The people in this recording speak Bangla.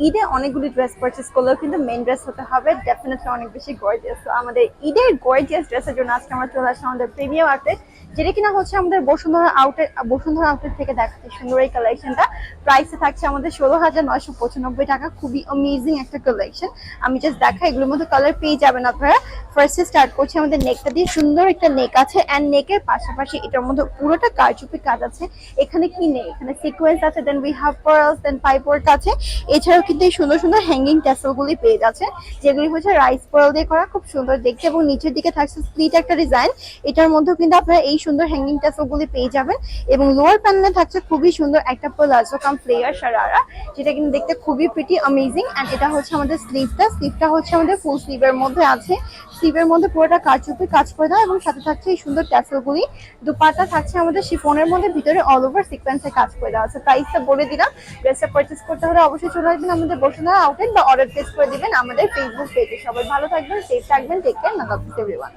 ঈদে অনেকগুলি ড্রেস পারচেস করলেও কিন্তু মেন ড্রেস হতে হবে ডেফিনেটলি অনেক বেশি গর্জিয়াস। তো আমাদের ঈদের গর্জিয়াস ড্রেসের জন্য আজকে আমরা চলে আসলাম আমাদের প্রিমিয়াম আউটলেট, যেটা কিনা হচ্ছে আমাদের বসুন্ধরা আউটলেট থেকে দেখাচ্ছে সুন্দর এই কালেকশনটা। প্রাইসে থাকছে আমাদের 16,995 টাকা। খুবই অ্যামেজিং একটা কালেকশন। আমি জাস্ট দেখাই, এগুলোর মধ্যে কালার পেয়ে যাবেন আপনারা। ফার্স্টে স্টার্ট করছি আমাদের নেকটা দিয়ে। সুন্দর একটা নেক আছে, অ্যান্ড নেকের পাশাপাশি এটার মধ্যে পুরোটা কারচুপি কাজ আছে। এখানে কি নেই, এখানে সিকোয়েন্স আছে, then we have pearls, then pipe work আছে। এছাড়াও কিন্তু এই সুন্দর সুন্দর হ্যাঙ্গিং ট্যাসেলগুলি পেয়ে যাচ্ছে, যেগুলি হচ্ছে রাইস পার্ল দিয়ে করা, খুব সুন্দর দেখতে। এবং নিচের দিকে থাকছে স্প্লিট একটা ডিজাইন, এটার মধ্যেও কিন্তু আপনারা এই সুন্দর হ্যাঙ্গিং ট্যাসেলগুলি পেয়ে যাবেন। এবং লোয়ার প্যানেলে থাকছে খুবই সুন্দর একটা প্লাজো কাম ফ্লেয়ার শারারা, যেটা কিন্তু দেখতে খুবই প্রিটি অ্যামেজিং। এন্ড এটা হচ্ছে আমাদের স্লিভটা হচ্ছে আমাদের ফুল স্লিভের মধ্যে আছে। স্লিভের মধ্যে পুরোটা কারচুপি কাজ করে দেওয়া, এবং সাথে থাকছে এই সুন্দর ট্যাসেলগুলি। দুপাট্টা থাকছে আমাদের শিফনের মধ্যে, ভিতরে অল ওভার সিকোয়েন্সের কাজ করে দেওয়া আছে। প্রাইসটা বলে দিলাম। ড্রেসটা পারচেস করতে হলে অবশ্যই চলে আসবেন আমাদের বসুন্ধরা আউটলেট, বা অর্ডার প্লেস করে দিবেন আমাদের ফেসবুক পেজে। সবাই ভালো থাকবেন, সেফ থাকবেন, টেক কেয়ার, আল্লাহ হাফেজ এভরিওয়ান।